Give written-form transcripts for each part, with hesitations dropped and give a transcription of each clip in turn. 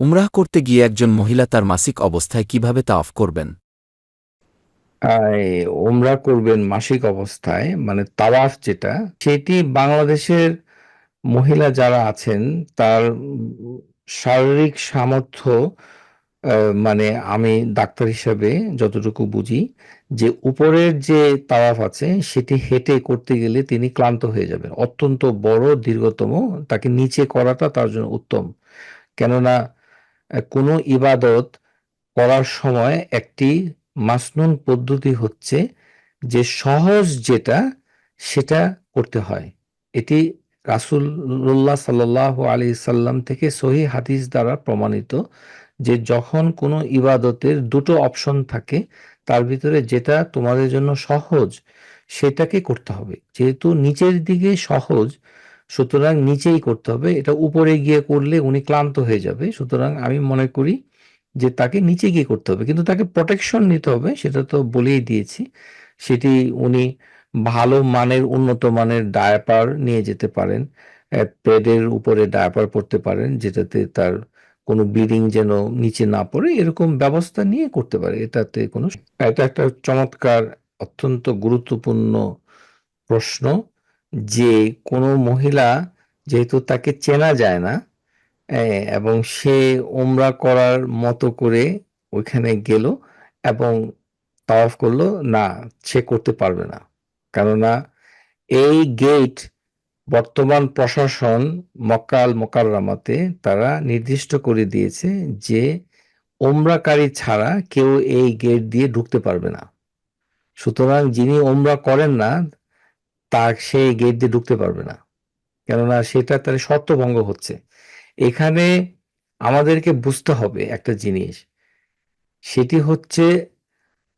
উমরাহ করতে গিয়ে একজন মহিলা তার মাসিক অবস্থায় কিভাবে তাওয়াফ করবেন? ওমরা করবেন মাসিক অবস্থায়, মানে তাওয়াফ যেটা, সেটি বাংলাদেশের মহিলা যারা আছেন তার শারীরিক সামর্থ্য, মানে আমি ডাক্তার হিসেবে যতটুকু বুঝি, যে উপরের যে তাওয়াফ আছে সেটি হেঁটে করতে গেলে তিনি ক্লান্ত হয়ে যাবেন, অত্যন্ত বড় দীর্ঘতম। তাকে নিচে করাটা তার জন্য উত্তম। কেননা কোনো ইবাদত করার সময় একটি মাসনুন পদ্ধতি হচ্ছে যে সহজ যেটা সেটা করতে হয়। এটি রাসূলুল্লাহ সাল্লাল্লাহু আলাইহি সাল্লাম থেকে সহিহ হাদিস দ্বারা প্রমাণিত যে যখন কোনো ইবাদতের দুটো অপশন থাকে, তার ভিতরে যেটা তোমাদের জন্য সহজ সেটাকে করতে হবে। যেহেতু নিচের দিকে সহজ, সুতরাং নিচেই করতে হবে। এটা উপরে গিয়ে করলে উনি ক্লান্ত হয়ে যাবে। সুতরাং আমি মনে করি যে তাকে নিচে গিয়ে করতে হবে, কিন্তু তাকে প্রোটেকশন নিতে হবে, সেটা তো বলেই দিয়েছি। সেটি উনি ভালো মানের, উন্নত মানের ডায়াপার নিয়ে যেতে পারেন। প্যাডের উপরে ডায়াপার পরতে পারেন, যেটাতে তার কোনো ব্লিডিং যেন নিচে না পড়ে, এরকম ব্যবস্থা নিয়ে করতে পারে। এটাতে কোনো, এটা একটা চমৎকার, অত্যন্ত গুরুত্বপূর্ণ প্রশ্ন যে কোনো মহিলা, যেহেতু তাকে চেনা যায় না, এবং সে ওমরা করার মতো করে ওইখানে গেল এবং তাওয়াফ করলো, না, সে করতে পারবে না। কেননা এই গেট বর্তমান প্রশাসন মক্কা আল মোকাররমাতে তারা নির্দিষ্ট করে দিয়েছে যে ওমরাকারী ছাড়া কেউ এই গেট দিয়ে ঢুকতে পারবে না। সুতরাং যিনি ওমরা করেন না তার সেই গেট দিয়ে ঢুকতে পারবে না, কেননা সেটা তার শর্তভঙ্গ হচ্ছে। এখানে আমাদেরকে বুঝতে হবে একটা জিনিস, সেটি হচ্ছে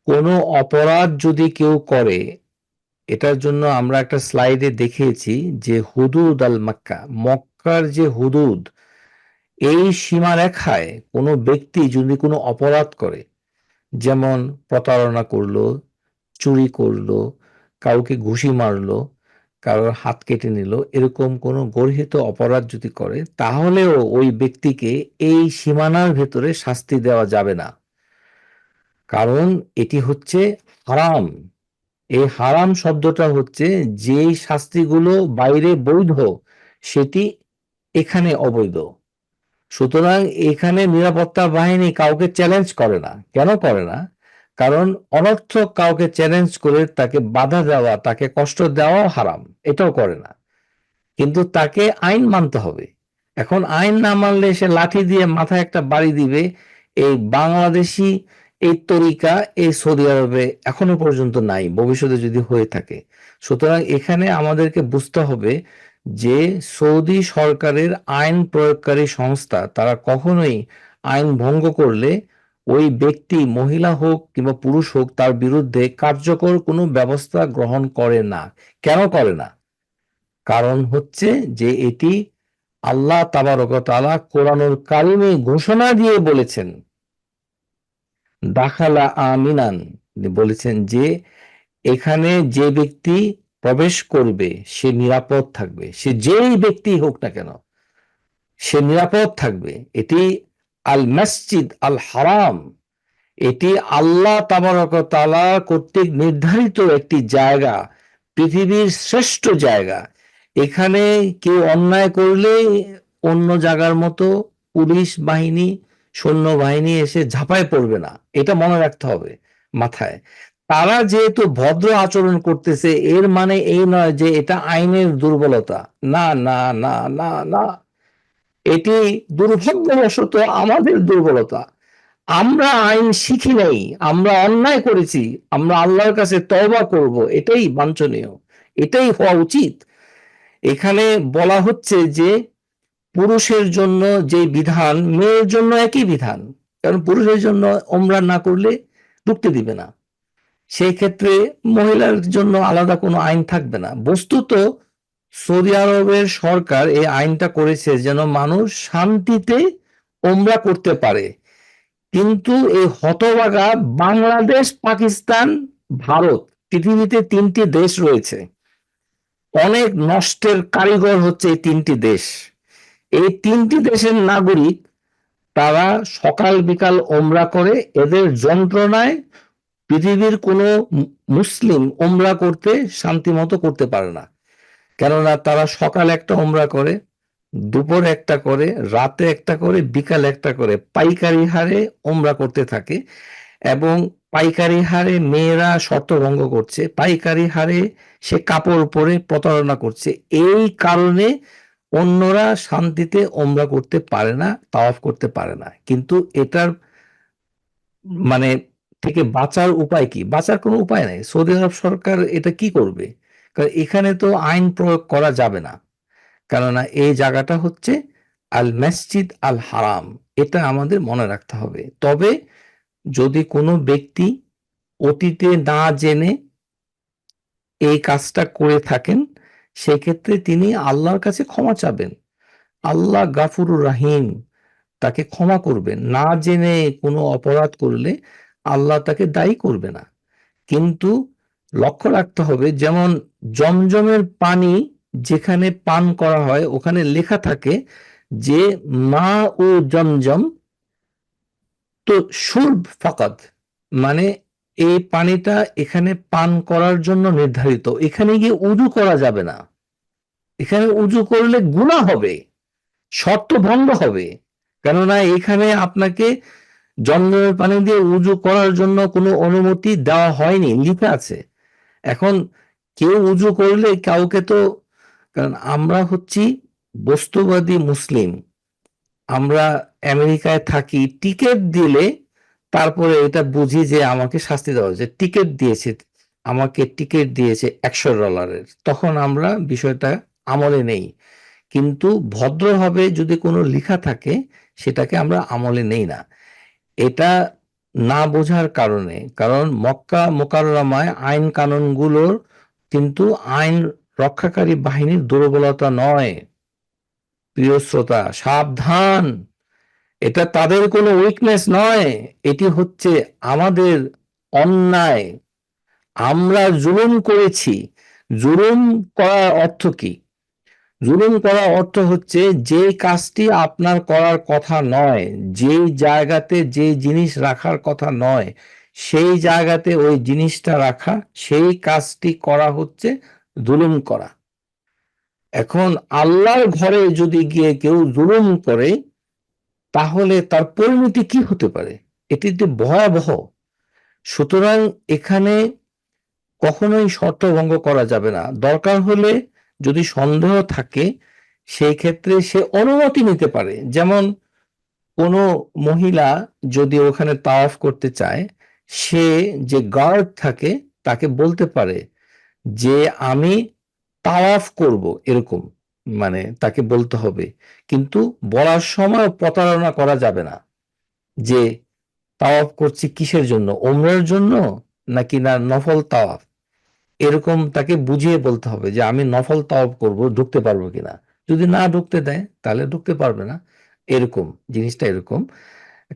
কোনো অপরাধ যদি কেউ করে, এটার জন্য আমরা একটা স্লাইডে দেখিয়েছি যে হুদুদ আল মক্কা, মক্কার যে হুদুদ, এই সীমারেখায় কোনো ব্যক্তি যদি কোনো অপরাধ করে, যেমন প্রতারণা করলো, চুরি করলো, কাউকে ঘুষি মারলো, কারোর হাত কেটে নিল, এরকম কোনো গর্হিত অপরাধ যদি করে, তাহলেও ওই ব্যক্তিকে এই সীমানার ভেতরে শাস্তি দেওয়া যাবে না। কারণ এটি হচ্ছে হারাম। এই হারাম শব্দটা হচ্ছে যেই শাস্তিগুলো বাইরে বৈধ সেটি এখানে অবৈধ। সুতরাং এখানে নিরাপত্তা বাহিনী কাউকে চ্যালেঞ্জ করে না। কেন করে না? কারণ অনর্থক কাউকে চ্যালেঞ্জ করে তাকে বাধা দেওয়া, তাকে কষ্ট দেওয়াও হারাম, এটাও করে না। কিন্তু তাকে আইন মানতে হবে। এখন আইন না মানলে সে লাঠি দিয়ে মাথায় একটা বাড়ি দিবে, এই বাংলাদেশি এই তরিকা এই সৌদি আরবে এখনো পর্যন্ত নাই, ভবিষ্যতে যদি হয়ে থাকে। সুতরাং এখানে আমাদেরকে বুঝতে হবে যে সৌদি সরকারের আইন প্রয়োগকারী সংস্থা তারা কখনোই আইন ভঙ্গ করলে ওই ব্যক্তি, মহিলা হোক কিংবা পুরুষ হোক, তার বিরুদ্ধে কার্যকর কোনো ব্যবস্থা গ্রহণ করে না। কেন করে না? কারণ হচ্ছে যে এটি আল্লাহ তাবারক ওয়া তাআলা কোরআনুল কারিমে ঘোষণা দিয়ে বলেছেন, দাখালা আমিনান, বলেছেন যে এখানে যে ব্যক্তি প্রবেশ করবে সে নিরাপদ থাকবে, সে যেই ব্যক্তি হোক না কেন সে নিরাপদ থাকবে। এটি আল মসজিদ আল হারাম, এটি আল্লাহ তাবারক ওয়া তাআলা কর্তৃক নির্ধারিত একটি জায়গা, পৃথিবীর শ্রেষ্ঠ জায়গা। এখানে কেউ অন্যায় করলে অন্য জায়গার মতো পুলিশ বাহিনী, সৈন্যবাহিনী এসে ঝাঁপায় পড়বে না, এটা মনে রাখতে হবে মাথায়। তারা যেহেতু ভদ্র আচরণ করতেছে এর মানে এই নয় যে এটা আইনের দুর্বলতা। না, না, না, না, না, এটি দুর্ভাগ্যবশত আমাদের দুর্বলতা। আমরা আইন শিখি নাই, আমরা অন্যায় করেছি, আমরা আল্লাহর কাছে তওবা করব, এটাই বাঞ্ছনীয়, এটাই হওয়া উচিত। এখানে বলা হচ্ছে যে পুরুষের জন্য যে বিধান মেয়ের জন্য একই বিধান, কারণ পুরুষের জন্য ওমরা না করলে ঢুকতে দিবে না, সেই ক্ষেত্রে মহিলার জন্য আলাদা কোনো আইন থাকবে না। বস্তুত সৌদি আরবের সরকার এই আইনটা করেছে যেন মানুষ শান্তিতে ওমরা করতে পারে। কিন্তু এই হতভাগা বাংলাদেশ, পাকিস্তান, ভারত, পৃথিবীতে তিনটি দেশ রয়েছে, অনেক নষ্টের কারিগর হচ্ছে এই তিনটি দেশ। এই তিনটি দেশের নাগরিক তারা সকাল বিকাল ওমরা করে, এদের যন্ত্রণায় পৃথিবীর কোনো মুসলিম ওমরা করতে শান্তিমতো করতে পারে না। কেননা তারা সকাল একটা ওমরা করে, দুপুর একটা করে, রাতে একটা করে, বিকাল একটা করে, পাইকারি হারে ওমরা করতে থাকে। এবং পাইকারি হারে মেয়েরা শর্ত ভঙ্গ করছে, পাইকারি হারে সে কাপড় পরে প্রতারণা করছে। এই কারণে অন্যরা শান্তিতে ওমরা করতে পারে না, তাওয়াফ করতে পারে না। কিন্তু এটার মানে থেকে বাঁচার উপায় কি? বাঁচার কোনো উপায় নাই। সৌদি আরব সরকার এটা কি করবে? কারণ এখানে তো আইন প্রয়োগ করা যাবে না। কেননা এই জায়গাটা হচ্ছে আল মসজিদ আল হারাম। এটা আমাদের মনে রাখতে হবে। তবে যদি কোনো ব্যক্তি অতীতে না জেনে এই কাজটা করে থাকেন, সেক্ষেত্রে তিনি আল্লাহর কাছে ক্ষমা চাবেন। আল্লাহ গাফুরুর রাহিম, তাকে ক্ষমা করবেন। না জেনে কোনো অপরাধ করলে আল্লাহ তাকে দায়ী করবে না। কিন্তু লক্ষ্য রাখতে হবে, যেমন জমজমের পানি যেখানে পান করা হয় ওখানে লেখা থাকে যে মা ও জমজম তো শুরব ফাকাত, মানে এই পানিটা এখানে পান করার জন্য নির্ধারিত, এখানে গিয়ে উযু করা যাবে না। এখানে উযু করলে গুনাহ হবে, শর্ত ভঙ্গ হবে। কেননা এখানে আপনাকে জমজমের পানি দিয়ে উযু করার জন্য কোনো অনুমতি দেওয়া হয়নি, লিখা আছে। এখন কেউ উযু করলে কাউকে তো, কারণ আমরা হচ্ছি বস্তুবাদী মুসলিম, আমরা আমেরিকায় থাকি, টিকিট দিলে তারপরে এটা বুঝি যে আমাকে শাস্তি দেওয়া হয়েছে। টিকিট দিয়েছে, আমাকে টিকিট দিয়েছে $100, তখন আমরা বিষয়টা আমলে নেই। কিন্তু ভদ্রভাবে যদি কোনো লেখা থাকে সেটাকে আমরা আমলে নেই না। এটা না বোঝার কারণে, কারণ মক্কা মোকাররমায় আইন কানুনগুলোর কিন্তু আইন রক্ষাকারী বাহিনীর দুর্বলতা নয়। প্রিয় শ্রোতা, সাবধান, এটা তাদের কোনো উইকনেস নয়, এটি হচ্ছে আমাদের অন্যায়। আমরা জুলুম করেছি। জুলুম করার অর্থ কি? জুলুম করার অর্থ হচ্ছে যে কাজটি আপনার করার কথা নয়, যেই জায়গাতে যে জিনিস রাখার কথা নয়, সেই জায়গাতে ওই জিনিসটা রাখা, সেই কাজটি করা হচ্ছে জুলুম করা। এখন আল্লাহর ঘরে যদি গিয়ে কেউ জুলুম করে, তাহলে তার পরিণতি কি হতে পারে? এটি যে ভয়াবহ। সুতরাং এখানে কখনোই শর্ত ভঙ্গ করা যাবে না। দরকার হলে যদি সন্দেহ থাকে, সেই ক্ষেত্রে সে অনুমতি নিতে পারে। যেমন কোনো মহিলা যদি ওখানে তাওয়াফ করতে চায়, সে যে গার্ড থাকে তাকে বলতে পারে যে আমি তাওয়াফ করব, এরকম মানে তাকে বলতে হবে। কিন্তু বলার সময় প্রতারণা করা যাবে না যে তাওয়াফ করছি কিসের জন্য, ওমরার জন্য নাকি না নফল তাওয়াফ। এরকম তাকে বুঝিয়ে বলতে হবে যে আমি নফল তাওয়াফ করব, ঢুকতে পারবো কিনা। যদি না ঢুকতে দেয় তাহলে ঢুকতে পারবে না। এরকম জিনিসটা এরকম।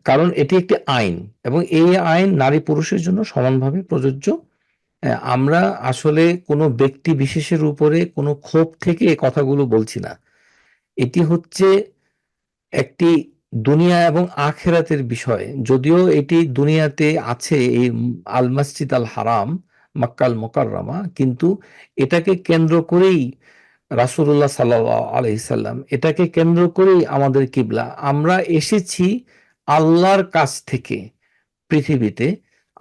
কারণ এটি একটি আইন, এবং এই আইন নারী পুরুষের জন্য সমানভাবে প্রযোজ্য। আমরা আসলে কোনো ব্যক্তি বিশেষের উপরে কোনো ক্ষোভ থেকে এই কথাগুলো বলছি না। এটি হচ্ছে একটি দুনিয়া এবং আখেরাতের বিষয়। যদিও এটি দুনিয়াতে আছে, এই আল মসজিদ আল হারাম, মক্কাল মোকাররমা, কিন্তু এটাকে কেন্দ্র করেই রাসূলুল্লাহ সাল্লাল্লাহু আলাইহি সাল্লাম, এটাকে কেন্দ্র করেই আমাদের কিবলা। আমরা এসেছি আল্লাহর কাছ থেকে পৃথিবীতে।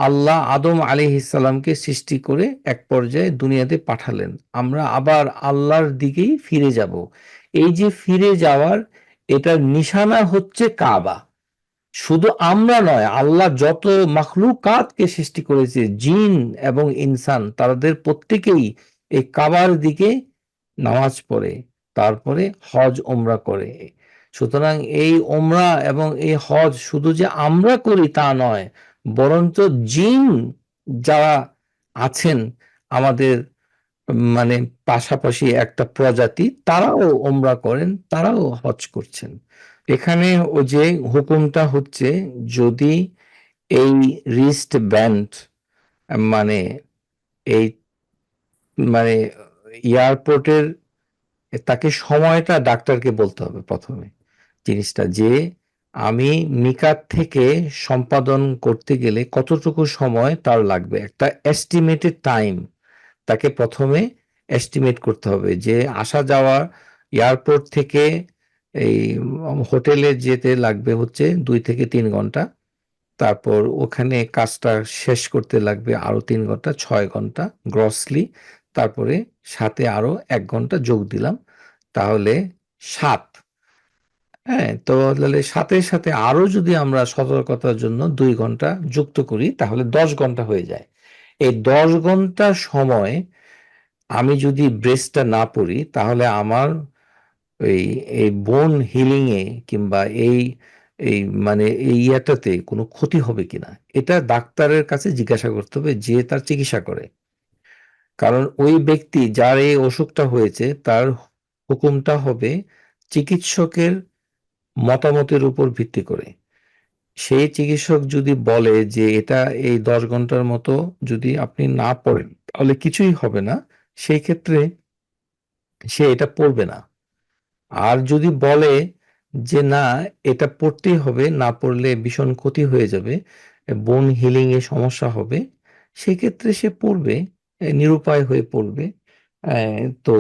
আল্লাহ আদম আলাইহিস সালামকে সৃষ্টি করে এক পর্যায়ে দুনিয়াতে পাঠালেন। আমরা আবার আল্লাহর দিকেই ফিরে যাব। এই যে ফিরে যাওয়ার, এটার নিশানা হচ্ছে কাবা। শুধু আমরা নয়, আল্লাহ যত মাখলুকাতকে সৃষ্টি করেছে, জিন এবং ইনসান, তাদের প্রত্যেকেই এই কাবার দিকে নামাজ পড়ে, তারপরে হজ ওমরা করে। সুতরাং এই ওমরা এবং এই হজ শুধু যে আমরা করি তা নয়, বরঞ্চ জিন যারা আছেন আমাদের মানে পাশাপাশি একটা প্রজাতি, তারাও ওমরা করেন, তারাও হজ করছেন। এখানে ও যে হুকুমটা হচ্ছে, যদি এই রিস্ট ব্যান্ড, মানে এই মানে এয়ারপোর্টের, তাকে সময়টা ডাক্তারকে বলতে হবে প্রথমে জিনিসটা, যে আমি মিকাত থেকে সম্পাদন করতে গেলে কতটুকু সময় তার লাগবে, একটা এস্টিমেটেড টাইম তাকে প্রথমে এস্টিমেট করতে হবে যে আসা যাওয়া এয়ারপোর্ট থেকে এই হোটেলে যেতে লাগবে হচ্ছে 2 থেকে 3 ঘন্টা, তারপর ওখানে কাজটা শেষ করতে লাগবে আরো 3 ঘন্টা, 6 ঘন্টা গ্রসলি, তারপরে সাথে আরো 1 ঘন্টা যোগ দিলাম, তাহলে 7। হ্যাঁ, তো তাহলে সাথে সাথে আরো যদি আমরা সতর্কতার জন্য 2 ঘন্টা যুক্ত করি তাহলে 10 ঘন্টা হয়ে যায়। এই 10 ঘন্টা সময় আমি যদি ব্রেসটা না পড়ি তাহলে আমার এই এই বোন হিলিং এ কিংবা এই এই মানে এই ইয়াটাতে কোনো ক্ষতি হবে কিনা এটা ডাক্তারের কাছে জিজ্ঞাসা করতে হবে, যে তার চিকিৎসা করে। কারণ ওই ব্যক্তি যার এই অসুখটা হয়েছে তার হুকুমটা হবে চিকিৎসকের মতামতের উপর ভিত্তি করে। সেই চিকিৎসক যদি বলে যে এটা এই 10 ঘন্টার মতো যদি আপনি না পড়েন তাহলে কিছুই হবে না, সেই ক্ষেত্রে সে এটা পড়বে না। আর যদি বলে যে না, এটা পড়তেই হবে, না পড়লে ভীষণ ক্ষতি হয়ে যাবে, বোন হিলিং এ সমস্যা হবে, সেক্ষেত্রে সে পড়বে, নিরুপায় হয়ে পড়বে। তো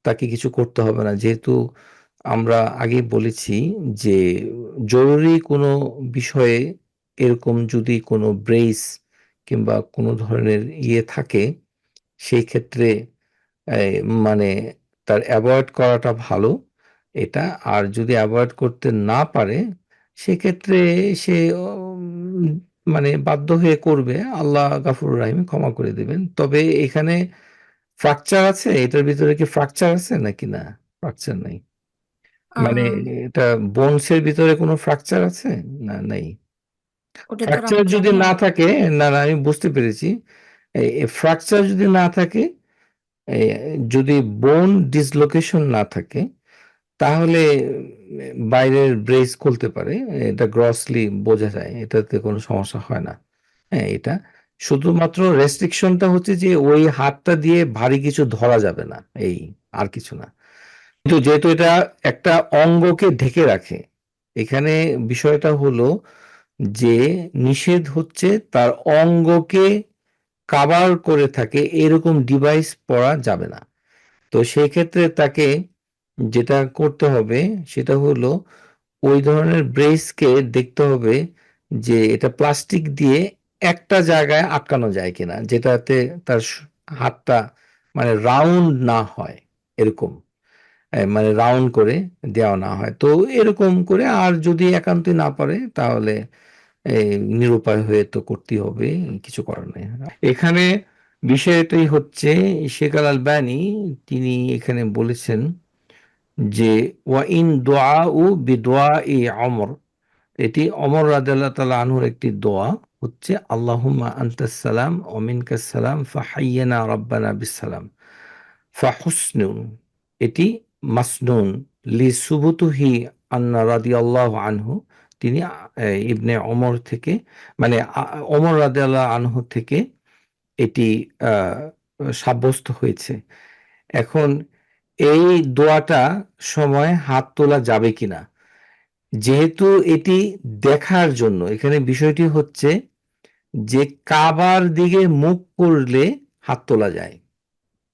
তাকে কিছু করতে হবে না, যেহেতু আমরা আগেই বলেছি যে জরুরি কোনো বিষয়ে এরকম যদি কোনো ব্রেস কিংবা কোনো ধরনের ইয়ে থাকে, সেই ক্ষেত্রে এই মানে তার অ্যাভয়েড করাটা ভালো এটা। আর যদি অ্যাভয়েড করতে না পারে সেক্ষেত্রে সে মানে বাধ্য হয়ে করবে, আল্লাহ গাফুর রাহিম ক্ষমা করে দিবেন। তবে এখানে ফ্র্যাকচার আছে, এটার ভিতরে কি ফ্র্যাকচার আছে নাকি না? ফ্র্যাকচার নাই মানে আহ এটা বোনসের ভিতরে কোনো ফ্র্যাকচার আছে? না, নাই। ওটা তো ফ্র্যাকচার আমি যদি জানি না। না থাকে, না না আমি বুঝতে পেরেছি, ফ্র্যাকচার যদি না থাকে, এই যদি বোন ডিসলোকেশন না থাকে তাহলে বাইরের ব্রেস খুলতে পারে, এটা গ্রসলি বোঝা যায়, এটাতে কোনো সমস্যা হয় না। হ্যাঁ, এটা শুধুমাত্র রেস্ট্রিকশনটা হচ্ছে যে ওই হাতটা দিয়ে ভারী কিছু ধরা যাবে না, এই আর কিছু না। কিন্তু যেহেতু এটা একটা অঙ্গকে ঢেকে রাখে, এখানে বিষয়টা হলো যে নিষেধ হচ্ছে তার অঙ্গকে কাভার করে থাকে এরকম ডিভাইস পরা যাবে না। তো সেই ক্ষেত্রে তাকে যেটা করতে হবে সেটা হলো ওই ধরনের ব্রেসকে দেখতে হবে যে এটা প্লাস্টিক দিয়ে একটা জায়গায় আটকানো যায় কিনা, যেটাতে তার হাতটা মানে রাউন্ড না হয়, এরকম মানে রাউন্ড করে দেওয়া না হয়। তো এরকম করে, আর যদি একান্তই না পারে তাহলে এই নিরুপায় হয়ে তো করতেই হবে, কিছু করার নেই। এখানে বিষয়টাই হচ্ছে শেখ আল আলবানী তিনি এখানে বলেছেন যে ওয়া ইন দোয়া ও বিদোয়া ই অমর, এটি অমর রাদিয়াল্লাহু তাআলা আনহুর একটি দোয়া হচ্ছে, আল্লাহুম্মা আনতাস সালাম ওয়া মিনকাস সালাম ফাহাইয়িনা রাব্বানা বিসসালাম ফাহুসনুন। এটি মাসনুন লি সুবুতুহি আন্না রাদিয়াল্লাহু আনহু, তিনি ইবনে ওমর থেকে মানে ওমর রাদিয়াল্লাহু আনহু থেকে এটি সাব্যস্ত হয়েছে। এখন এই দোয়াটা সময় হাত তোলা যাবে কিনা, যেহেতু এটি দেখার জন্য, এখানে বিষয়টি হচ্ছে যে কাবার দিকে মুখ করলে হাত তোলা যায়,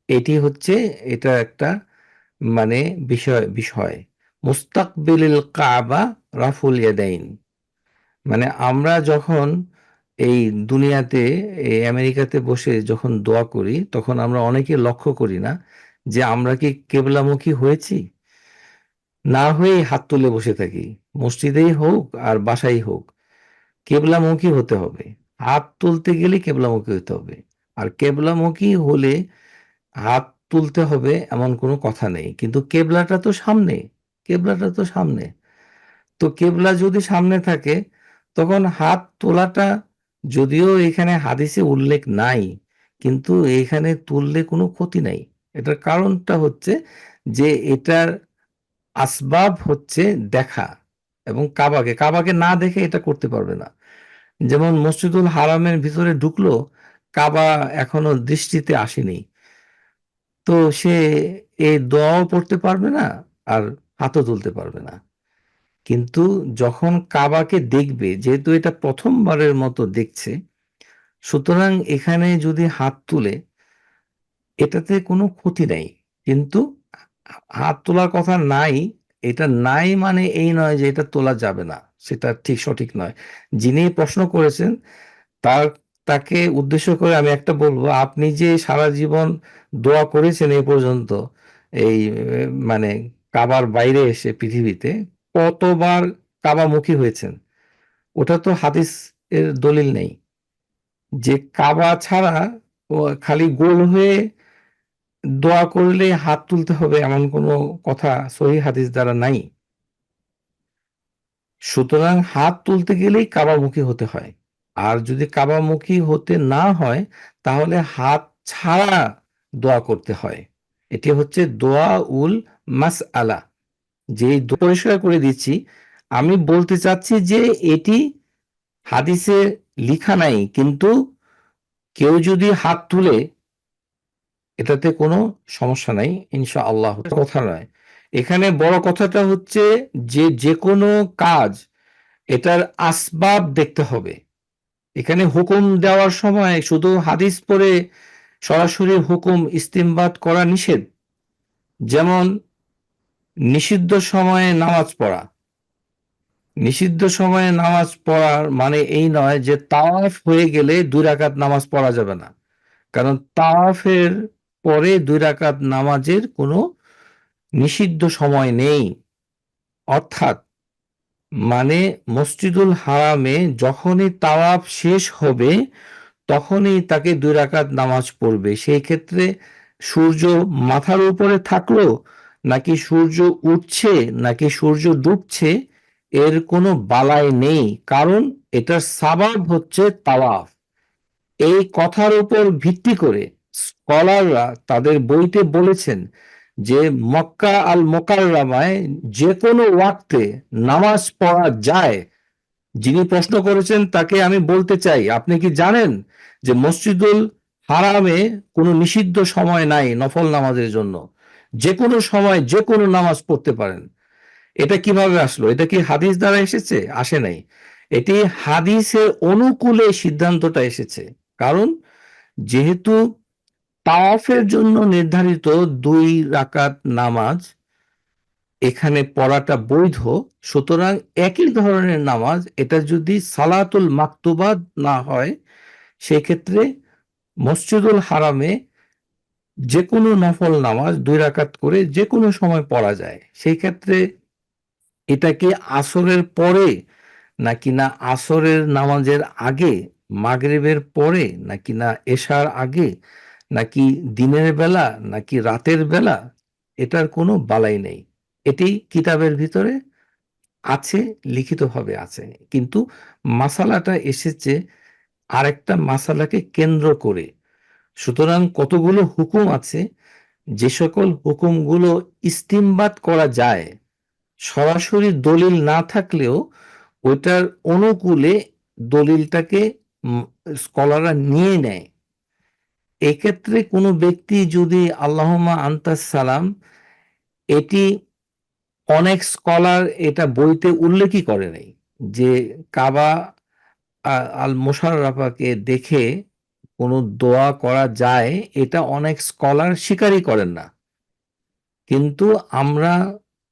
এটি হচ্ছে এটা একটা মানে বিষয় মুস্তাকবিলিল কাবা রাফুল ইয়াদাইন। মানে আমরা যখন এই দুনিয়াতে এই আমেরিকাতে বসে যখন দোয়া করি তখন আমরা অনেকে লক্ষ্য করি না যে আমরা কি কেবলামুখী হয়েছি, না হয়েই হাত তুলে বসে থাকি। মসজিদেই হোক আর বাসাই হোক কেবলামুখী হতে হবে, হাত তুলতে গেলে কেবলামুখী হতে হবে। আর কেবলামুখী হলে হাত তুলতে হবে এমন কোনো কথা নেই, কিন্তু কেবলাটা তো সামনে, কেবলাটা তো সামনে। তো কেবলা যদি সামনে থাকে তখন হাত তোলাটা, যদিও এখানে হাদিসে উল্লেখ নাই, কিন্তু এখানে তুললে কোনো ক্ষতি নাই। এটার কারণটা হচ্ছে যে এটার আসবাব হচ্ছে দেখা, এবং কাবাকে কাবাকে না দেখে এটা করতে পারবে না। যেমন মসজিদুল হারামের ভিতরে ঢুকলো, কাবা এখনো দৃষ্টিতে আসেনি, তো সে এই দোয়াও পড়তে পারবে না আর হাতও তুলতে পারবে না। কিন্তু যখন কাবাকে দেখবে, যেহেতু এটা প্রথমবারের মতো দেখছে, সুতরাং এখানে যদি হাত তুলে এটাতে কোনো ক্ষতি নাই। কিন্তু হাত তোলার কথা নাই, এটা নাই মানে এই নয় যে এটা তোলা যাবে না, সেটা ঠিক সঠিক নয়। যিনি প্রশ্ন করেছেন তার তাকে উদ্দেশ্য করে আমি একটা বলবো, আপনি যে সারা জীবন দোয়া করেছেন এই পর্যন্ত, এই মানে কাবার বাইরে এসে পৃথিবীতে কতবার কাবামুখী হয়েছেন, ওটা তো হাদিস এর দলিল নেই যে কাবা ছাড়া ও খালি গোল হয়ে দোয়া করলে হাত তুলতে হবে, এমন কোনো কথা সহিহ হাদিস দ্বারা নাই। সুতরাং হাত তুলতে গেলেই কাবামুখী হতে হয়। আর যদি কাবামুখী হতে না হয় তাহলে হাত ছাড়া দোয়া করতে হয়। এটি হচ্ছে দোয়া উল মাসআলা। যেই পরিষ্কার করে দিচ্ছি, আমি বলতে চাচ্ছি যে এটি হাদিসে লিখা নাই, কিন্তু কেউ যদি হাত তুলে এটাতে কোনো সমস্যা নাই ইনশাআল্লাহ, কথা নয়। এখানে বড় কথাটা হচ্ছে যে যে কোনো কাজ এটার আসবাব দেখতে হবে। এখানে হুকুম দেওয়ার সময় শুধু হাদিস পড়ে সরাসরি হুকুম ইস্তিমবাত করা নিষেধ। যেমন নিষিদ্ধ সময়ে নামাজ পড়া, নিষিদ্ধ সময়ে নামাজ পড়ার মানে এই নয় যে তাওয়াফ হয়ে গেলে 2 রাকাত নামাজ পড়া যাবে না, কারণ তাওয়াফের পরে 2 রাকাত নামাজের কোনো নিষিদ্ধ সময় নেই। অর্থাৎ মানে মসজিদুল হারামে যখনই তাওয়াফ শেষ হবে তখনই তাকে 2 রাকাত নামাজ পড়বে। সেই ক্ষেত্রে সূর্য মাথার উপরে থাকলো, নাকি সূর্য উঠছে, নাকি সূর্য ডুবছে, এর কোনো বালাই নেই, কারণ এটার সাবাব হচ্ছে তাওয়াফ। এই কথার উপর ভিত্তি করে স্কলাররা তাদের বইতে বলেছেন যে মক্কা আল মোকাররমায় যে কোনো ওয়াক্তে নামাজ পড়া যায়। যিনি প্রশ্ন করেছেন তাকে আমি বলতে চাই, আপনি কি জানেন যে মসজিদুল হারামে কোনো নিষিদ্ধ সময় নাই নফল নামাজের জন্য? যে কোনো সময় যে কোনো নামাজ পড়তে পারেন। এটা কিভাবে আসলো? এটা কি হাদিস দ্বারা এসেছে? আসে নাই। এটি হাদিসের অনুকূলে সিদ্ধান্তটা এসেছে। কারণ যেহেতু তাওয়াফের জন্য নির্ধারিত 2 রাকাত নামাজ এখানে পড়াটা বৈধ, সুতরাং একই ধরনের নামাজ এটা যদি সালাতুল মাকতুবাত না হয়, সেক্ষেত্রে মসজিদুল হারামে যে কোনো নফল নামাজ 2 রাকাত করে যে কোনো সময় পড়া যায়। সেই ক্ষেত্রে এটা কি আসরের পরে, নাকি না আসরের নামাজের আগে, মাগরিবের পরে, নাকি না এশার আগে, নাকি দিনের বেলা, নাকি রাতের বেলা, এটার কোনো বালাই নেই। এটি কিতাবের ভিতরে আছে, লিখিতভাবে আছে। কিন্তু মাসালাটা এসেছে আরেকটা মাসালাকে কেন্দ্র করে। সুতরাং কতগুলো হুকুম আছে, যে সকল হুকুমগুলো ইস্তিমবাত করা যায়, সরাসরি দলিল না থাকলেও ওইটার অনুকূলে দলিলটাকে স্কলাররা নিয়ে নেয়। এক্ষেত্রে কোনো ব্যক্তি যদি আল্লাহুম্মা আনতাস সালাম, এটি অনেক স্কলার এটা বইতে উল্লেখই করে নাই যে কাবা আল মোশাররফাকে দেখে কোনো দোয়া করা যায়, এটা অনেক স্কলার স্বীকারই করেন না। কিন্তু আমরা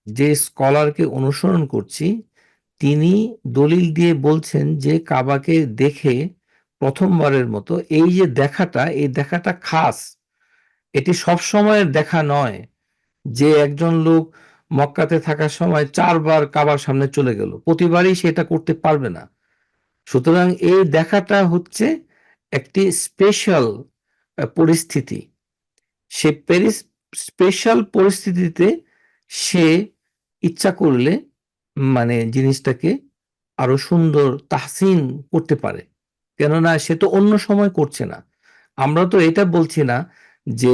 যে স্কলারকে অনুসরণ করছি তিনি দলিল দিয়ে বলছেন যে কাবাকে দেখে প্রথমবারের মতো এই যে দেখাটা, এই দেখাটা খাস, এটি সব সময়ের দেখা নয় যে একজন লোক মক্কাতে থাকার সময় 4 বার কাবার সামনে চলে গেল, প্রতিবারই সেটা করতে পারবে না। সুতরাং এই দেখাটা হচ্ছে একটি স্পেশাল পরিস্থিতি। সে স্পেশাল পরিস্থিতিতে সে ইচ্ছা করলে মানে জিনিসটাকে আরো সুন্দর তাহসিন করতে পারে, কেননা সে তো অন্য সময় করছে না। আমরা তো এটা বলছি না যে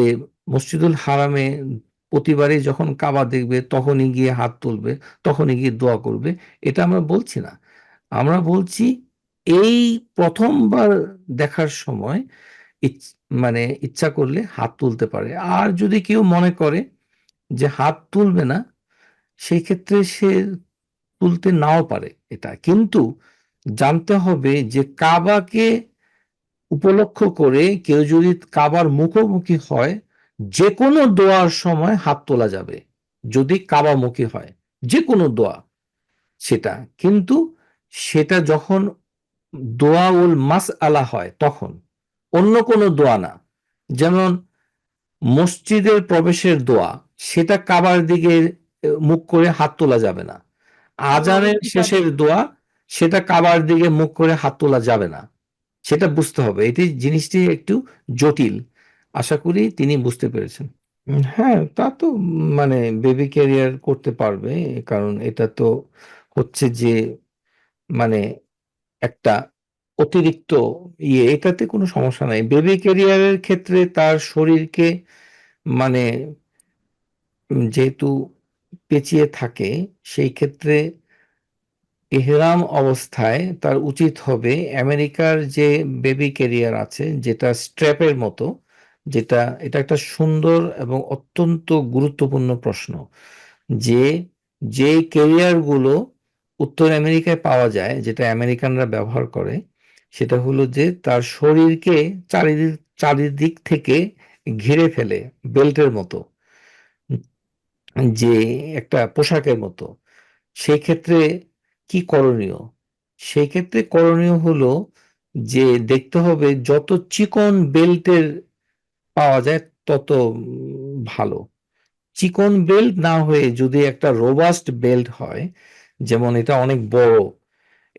মসজিদুল হারামে প্রতিবারই যখন কাবা দেখবে তখনই গিয়ে হাত তুলবে, তখনই গিয়ে দোয়া করবে, এটা আমরা বলছি না। আমরা বলছি এই প্রথমবার দেখার সময় মানে ইচ্ছা করলে হাত তুলতে পারে। আর যদি কেউ মনে করে যে হাত তুলবে না, সেই ক্ষেত্রে সে তুলতে নাও পারে এটা, কিন্তু জানতে হবে যে কাবাকে উপলক্ষ করে কেউ যদি কাবার মুখোমুখি হয়, যে কোনো দোয়ার সময় হাত তোলা যাবে যদি কাবামুখী হয়, যে কোনো দোয়া সেটা। কিন্তু সেটা যখন দোয়াউল মাস আলা হয় তখন, অন্য কোনো দোয়া না। যেমন মসজিদের প্রবেশের দোয়া, সেটা কাবার দিকে মুখ করে হাত তোলা যাবে না। আজানের শেষের দোয়া, সেটা কাবার দিকে মুখ করে হাত তোলা যাবে না। সেটা বুঝতে হবে, এটি জিনিসটি একটু জটিল। আশা করি তিনি বুঝতে পেরেছেন। হ্যাঁ, তা তো মানে বেবি ক্যারিয়ার করতে পারবে, কারণ এটা তো হচ্ছে যে মানে একটা অতিরিক্ত এটাতে কোনো সমস্যা নাই। বেবি ক্যারিয়ারের ক্ষেত্রে তার শরীরকে মানে যেহেতু পেঁচিয়ে থাকে, সেই ক্ষেত্রে ইহরাম অবস্থায় তার উচিত হবে আমেরিকার যে বেবি ক্যারিয়ার আছে, যেটা স্ট্র্যাপের মতো, যেটা এটা একটা সুন্দর এবং অত্যন্ত গুরুত্বপূর্ণ প্রশ্ন। যে যে ক্যারিয়ারগুলো উত্তর আমেরিকায় পাওয়া যায়, যেটা আমেরিকানরা ব্যবহার করে, সেটা হলো যে তার শরীরকে চারিদিক চারিদিক থেকে ঘিরে ফেলে, বেল্টের মতো, যে একটা পোশাকের মতো। সেই ক্ষেত্রে কি করণীয়? সেই ক্ষেত্রে করণীয় হলো যে দেখতে হবে যত চিকন বেল্টের পাওয়া যায় তত ভালো। চিকন বেল্ট না হয়ে যদি একটা রোবাস্ট বেল্ট হয়, যেমন এটা অনেক বড়,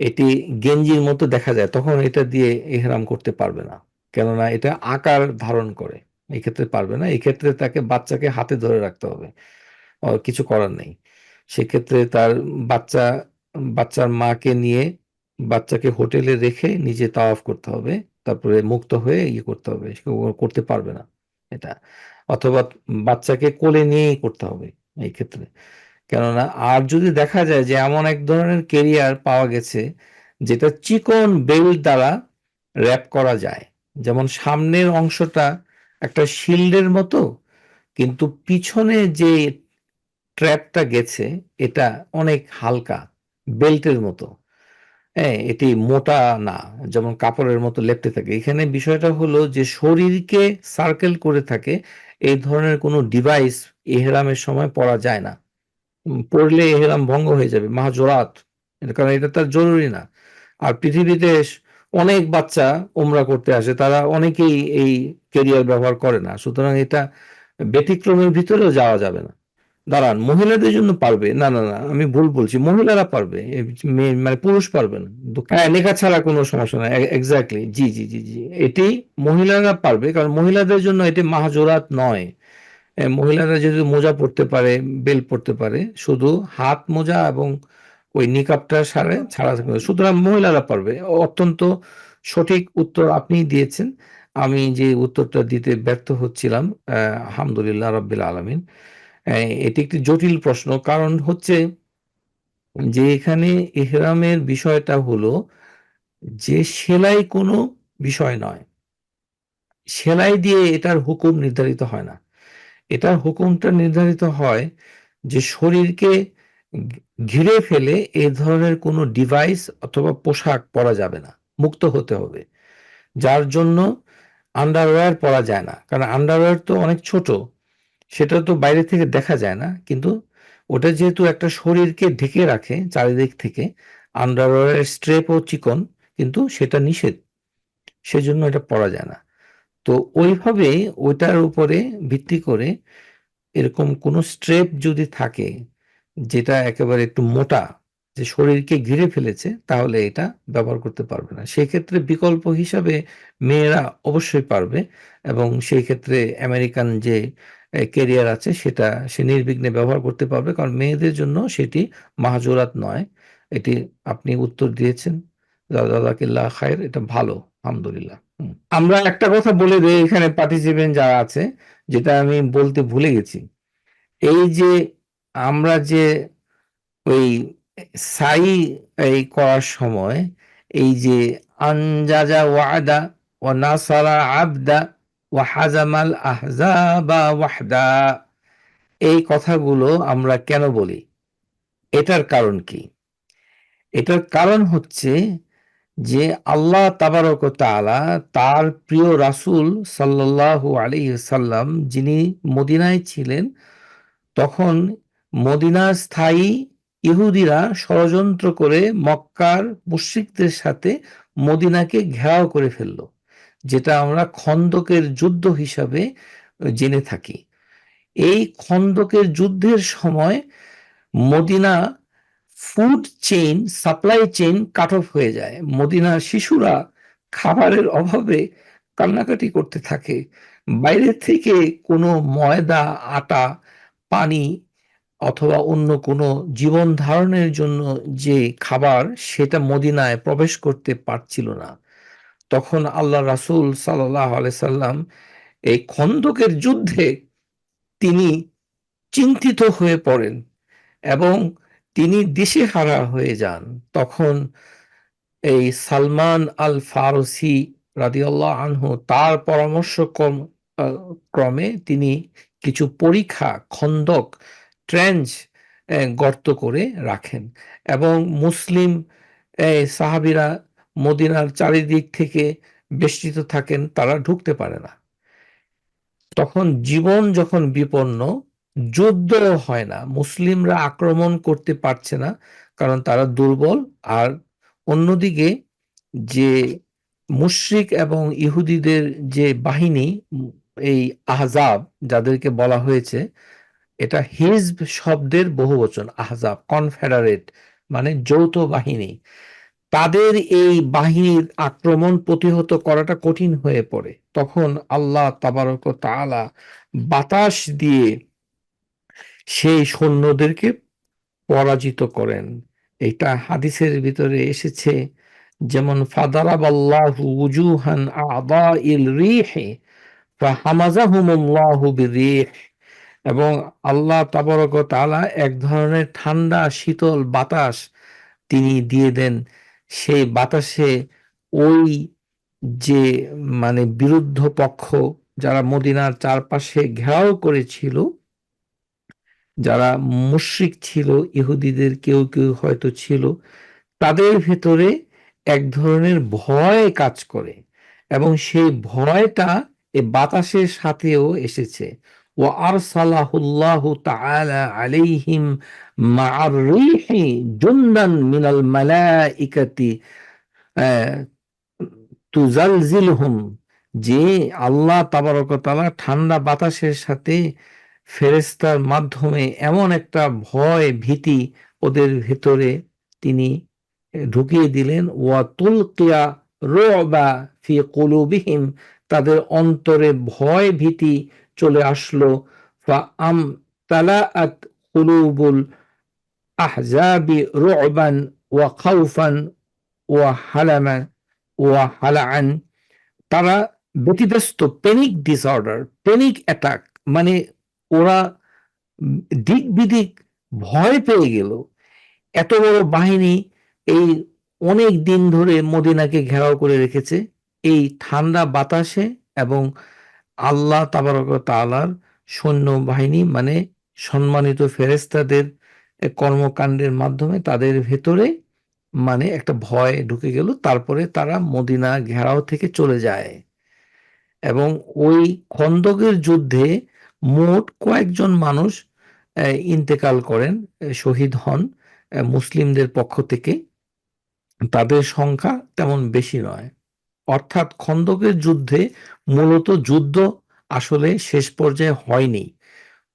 এটি গেঞ্জির মতো দেখা যায়, তখন এটা দিয়ে ইহরাম করতে পারবে না, কেননা এটা আকার ধারণ করে। এই ক্ষেত্রে পারবে না, এই ক্ষেত্রে তাকে বাচ্চাকে হাতে ধরে রাখতে হবে, কিছু করার নেই। সেক্ষেত্রে তার বাচ্চা বাচ্চার মাকে নিয়ে বাচ্চাকে হোটেলে রেখে নিজে তাওয়াফ করতে হবে, তারপরে মুক্ত হয়ে করতে হবে, সে করতে পারবে না এটা। অথবা বাচ্চাকে কোলে নিয়েই করতে হবে এই ক্ষেত্রে। কেননা আর যদি দেখা যায় যে এমন এক ধরনের কেরিয়ার পাওয়া গেছে যেটা চিকন বেল্ট দ্বারা র্যাপ করা যায়, যেমন সামনের অংশটা একটা শিল্ডের মতো, কিন্তু পিছনে যে ট্র্যাপটা গেছে এটা অনেক হালকা, বেল্টের মতো। হ্যাঁ, এটি মোটা না, যেমন কাপড়ের মতো লেপ্টে থাকে। এখানে বিষয়টা হলো যে শরীরকে সার্কেল করে থাকে, এই ধরনের কোনো ডিভাইস ইহরামের সময় পরা যায় না। পড়লে এহরাম ভঙ্গ হয়ে যাবে, মাহজুরাত। কারণ এটা তার জরুরি না। আর পৃথিবীতে অনেক বাচ্চা উমরা করতে আসে, তারা অনেকেই এই কেরিয়ার ব্যবহার করে না, সুতরাং এটা ব্যতিক্রমের ভিতরেও যাওয়া যাবে না। দাঁড়ান, মহিলাদের জন্য পারবে? না না না, আমি ভুল বলছি, মহিলারা পারবে, মেয়ে মানে পুরুষ পারবে না। হ্যাঁ, নেকা ছাড়া কোনো সমস্যা নাই, এক্স্যাক্টলি, জি জি জি জি, এটি মহিলারা পারবে, কারণ মহিলাদের জন্য এটি মাহজুরাত নয়। মহিলারা যদি মোজা পরতে পারে, বেল্ট পরতে পারে, শুধু হাত মোজা এবং ওই নিকাবটা সারে ছাড়া থাকবে। সুতরাং মহিলারা পারবে। অত্যন্ত সঠিক উত্তর আপনিই দিয়েছেন। আমি যে উত্তরটা দিতে ব্যর্থ হচ্ছিলাম, আলহামদুলিল্লাহ রাব্বিল আলামিন। এটি একটি জটিল প্রশ্ন, কারণ হচ্ছে যে এখানে ইহরামের বিষয়টা হলো যে সেলাই কোনো বিষয় নয়। সেলাই দিয়ে এটার হুকুম নির্ধারিত হয় না। এটার হুকুমটা নির্ধারিত হয় যে শরীরকে ঘিরে ফেলে এ ধরনের কোনো ডিভাইস অথবা পোশাক পরা যাবে না, মুক্ত হতে হবে। যার জন্য আন্ডারওয়্যার পরা যায় না, কারণ আন্ডারওয়্যার তো অনেক ছোট, সেটা তো বাইরে থেকে দেখা যায় না, কিন্তু ওটা যেহেতু একটা শরীরকে ঢেকে রাখে চারিদিক থেকে, আন্ডারওয়্যারের স্ট্রেপও চিকন, কিন্তু সেটা নিষেধ, সেজন্য এটা পরা যায় না। তো ওইভাবে ওইটার উপরে ভিত্তি করে এরকম কোনো স্ট্রেপ যদি থাকে যেটা একেবারে একটু মোটা, যে শরীরকে ঘিরে ফেলেছে, তাহলে এটা ব্যবহার করতে পারবে না। সেক্ষেত্রে বিকল্প হিসাবে মেয়েরা অবশ্যই পারবে, এবং সেই ক্ষেত্রে আমেরিকান যে কেরিয়ার আছে সেটা সে নির্বিঘ্নে ব্যবহার করতে পারবে, কারণ মেয়েদের জন্য সেটি মাহজুরাত নয়। এটি আপনি উত্তর দিয়েছেন, জাযাকাল্লাহ খায়ের, এটা ভালো, আলহামদুলিল্লাহ। আমরা একটা কথা বলে দিই এখানে পার্টিসিপেন্ট যারা আছে, যেটা আমি বলতে ভুলে গেছি। এই যে আমরা যে ওই সাই করার সময় এই যে আনজাজা ওয়াদা ও নাসারা আবদা ও হাজামাল আহজাবা ওয়াহদা, এই কথাগুলো আমরা কেন বলি, এটার কারণ কি? এটার কারণ হচ্ছে যে আল্লাহ তাবারক ও তাআলা তার প্রিয় রাসূল সাল্লাল্লাহু আলাইহি সাল্লাম যিনি মদিনায় ছিলেন, তখন মদিনার স্থায়ী ইহুদিরা ষড়যন্ত্র করে মক্কার মুশরিকদের সাথে মদিনাকে ঘেরাও করে ফেলল, যেটা আমরা খন্দকের যুদ্ধ হিসাবে জেনে থাকি। এই খন্দকের যুদ্ধের সময় Medina food chain, supply chain cut off হয়ে যায়। মদিনার শিশুরা খাবারের অভাবে কান্নাকাটি করতে থাকে। বাইরে থেকে কোনো ময়দা, আটা, পানি অথবা অন্য কোনো জীবন ধারণের জন্য যে খাবার, সেটা মদিনায় প্রবেশ করতে পারছিল না। তখন আল্লাহ রাসূল সাল্লাল্লাহু আলাইহি সাল্লাম এই খন্দকের যুদ্ধে তিনি চিন্তিত হয়ে পড়েন এবং তিনি দিশেহারা হয়ে যান। তখন এই সালমান আল ফারসি রাদিয়াল্লাহু আনহু তার পরামর্শ ক্রমে তিনি কিছু পরিখা, খন্দক, ট্রেঞ্চ গর্ত করে রাখেন এবং মুসলিম সাহাবীরা মদিনার চারিদিক থেকে বেষ্টিত থাকেন, তারা ঢুকতে পারে না। তখন জীবন যখন বিপন্ন, যুদ্ধ হয় না, মুসলিমরা আক্রমণ করতে পারছে না, কারণ তারা দুর্বল। আর অন্যদিকে যে মুশরিক এবং ইহুদিদের যে বাহিনী, এই আহজাব যাদেরকে বলা হয়েছে, এটা হিজব শব্দের বহুবচন। আহজাব, কনফেডারেট, মানে যৌথ বাহিনী। তাদের এই বাহিনীর আক্রমণ প্রতিহত করাটা কঠিন হয়ে পড়ে। তখন আল্লাহ তাবারক ও তাআলা বাতাস দিয়ে সেই সৈন্যদেরকে পরাজিত করেন। এটা হাদিসের ভিতরে এসেছে, যেমন ফাদারাবাল্লাহু উজুহান আ'দাইল রিহি ফাহামাজাহুমুল্লাহু বিরিহ, এবং আল্লাহ তাবারক ও তাআলা এক ধরনের ঠান্ডা শীতল বাতাস তিনি দিয়ে দেন। সেই বাতাসে ওই যে মানে বিরুদ্ধ পক্ষ যারা মদিনার চারপাশে ঘেরাও করেছিল, যারা মুশরিক ছিল, ইহুদিদের কেউ কেউ হয়তো ছিল, তাদের ভেতরে এক ধরনের ভয় কাজ করে এবং সেই ভয়টা এই বাতাসের সাথেও এসেছে। ওয়া আরসালাহুল্লাহু তাআলা আলাইহিম মা'আর রিহি জুনদান মিনাল মালাইকাতি তুজালজিলহুম, যে আল্লাহ তাবারক ওয়া তাআলা ঠান্ডা বাতাসের সাথে ফেরেশতার মাধ্যমে এমন একটা ভয় ভীতি ওদের ভেতরে তিনি ঢুকিয়ে দিলেন। ওয়া তুলকিয়া রু'বা ফি কুলুবিহিম, তাদের অন্তরে ভয় ভীতি চলে আসলো। ফা আম তালাআত কুলুবুল আহজাবি রু'বান ওয়া খাউফান ওয়া হালামান ওয়া হালাআন, তারা ব্যতিব্যস্ত, প্যানিক ডিসঅর্ডার, প্যানিক অ্যাটাক, মানে ওরা দিক বিদিক ভয় পেয়ে গেল। এত বড় বাহিনী এই অনেক দিন ধরে মদিনাকে ঘেরাও করে রেখেছে, এই ঠান্ডা বাতাসে এবং আল্লাহ তাবারক ওয়া তাআলার সৈন্যবাহিনী, মানে সম্মানিত ফেরেশতাদের কর্মকাণ্ডের মাধ্যমে তাদের ভেতরে মানে একটা ভয় ঢুকে গেল। তারপরে তারা মদিনা ঘেরাও থেকে চলে যায় এবং ওই খন্দকের যুদ্ধে মোট কয়েকজন মানুষ ইন্তেকাল করেন, শহীদ হন মুসলিমদের পক্ষ থেকে। তাদের সংখ্যা তেমন বেশি নয়। অর্থাৎ খন্দকের যুদ্ধে মূলত যুদ্ধ আসলে শেষ পর্যায়ে হয়নি।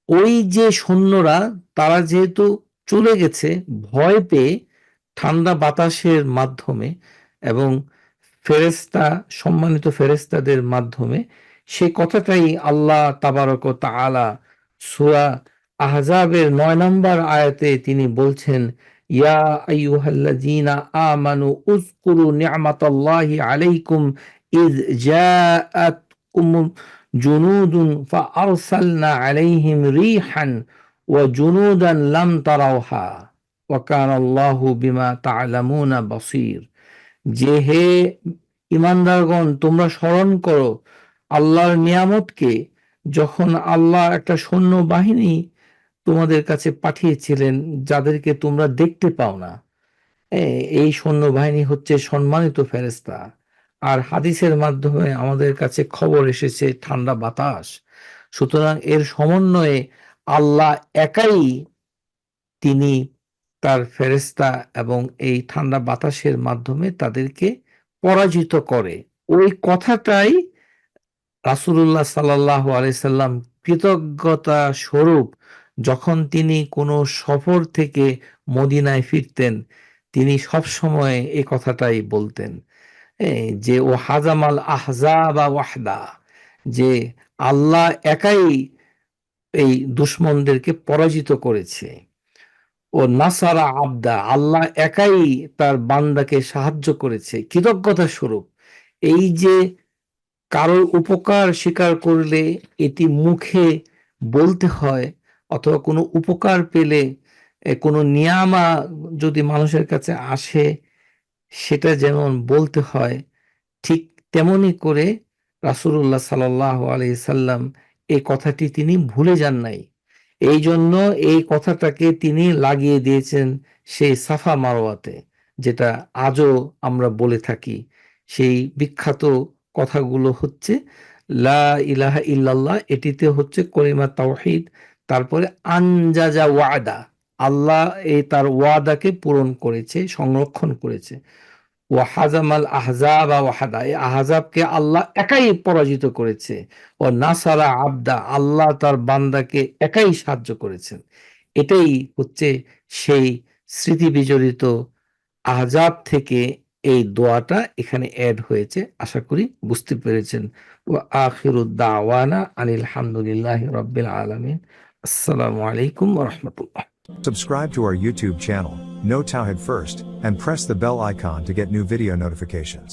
ওই যে সৈন্যরা, তারা যেহেতু চলে গেছে ভয় পেয়ে ঠান্ডা বাতাসের মাধ্যমে এবং ফেরেশতা, সম্মানিত ফেরেশতাদের মাধ্যমে, সে কথাটাই আল্লাহ তাবারক ও তাআলা সূরা আহজাবের ৯ নম্বর আয়াতে তিনি বলছেন, ইয়া আইয়ুহাল্লাযীনা আমানু উযকুরু নি'মাতাল্লাহি আলাইকুম ইয জাআতকুম জুনুদুন ফাআরসালনা আলাইহিম রিহান ওয়া জুনুদান লাম তারাওহা ওয়া কানাল্লাহু বিমা তা'লামুনা বাসীর। যে হে ইমানদারগণ, তোমরা স্মরণ করো আল্লাহর নিয়ামতকে, যখন আল্লাহ একটা সৈন্য বাহিনী তোমাদের কাছে পাঠিয়েছিলেন যাদেরকে তোমরা দেখতে পাও না, এই সৈন্যবাহিনী হচ্ছে সম্মানিত ফেরেশতা। আর হাদিসের মাধ্যমে আমাদের কাছে খবর এসেছে ঠান্ডা বাতাস। সুতরাং এর সমন্বয়ে আল্লাহ একাই তিনি তার ফেরেশতা এবং এই ঠান্ডা বাতাসের মাধ্যমে তাদেরকে পরাজিত করে। ওই কথাটাই রাসূলুল্লাহ সাল্লাল্লাহু আলাইহি সাল্লাম কৃতজ্ঞতা স্বরূপ যখন তিনি কোনো সফর থেকে মদিনায় ফিরতেন, তিনি সবসময় এই কথাটাই বলতেন। যে ও হাজামাল আহজাবা ওয়াহদা, যে আল্লাহ একাই এই দুশমনদেরকে পরাজিত করেছে। ও নাসারা আবদা, আল্লাহ একাই তার বান্দাকে সাহায্য করেছে কৃতজ্ঞতা স্বরূপ। এই যে কারোর উপকার স্বীকার করলে এটি মুখে বলতে হয়, অথবা কোনো উপকার পেলে কোনো নিয়ামা যদি মানুষের কাছে আসে সেটা যেমন বলতে হয়, ঠিক তেমনি করে রাসূলুল্লাহ সাল্লাল্লাহু আলাইহি সাল্লাম এই কথাটি তিনি ভুলে যান নাই। এইজন্য এই কথাটাকে তিনি লাগিয়ে দিয়েছেন সেই সাফা মারওয়াতে, যেটা আজও আমরা বলে থাকি। সেই বিখ্যাত কথাগুলো হচ্ছে লা ইলাহা ইল্লাল্লাহ, এটিতে হচ্ছে কলিমা তাওহীদ, তারপরে আনজাজা ওয়াদা, আল্লাহ তার ওয়াদাকে পূরণ করেছে, সংরক্ষণ করেছে। ওয়া হাজামাল আহজাবা ওয়াহাদা, এই আহজাবকে আল্লাহ একাই পরাজিত করেছে। ও নাসারা আবদা, আল্লাহ তার বান্দাকে একাই সাহায্য করেছেন। এটাই হচ্ছে সেই স্মৃতি বিজড়িত আহজাব থেকে এই দোয়াটা এখানে অ্যাড হয়েছে। আশা করি বুঝতে পেরেছেন। ওয়া আখিরু দাওয়ানা আনিল হামদুলিল্লাহি রাব্বিল আলামিন। আসসালামু আলাইকুম ওয়া রাহমাতুল্লাহ। Subscribe to our YouTube channel, Know Tawhid First, and press the bell icon to get new video notifications.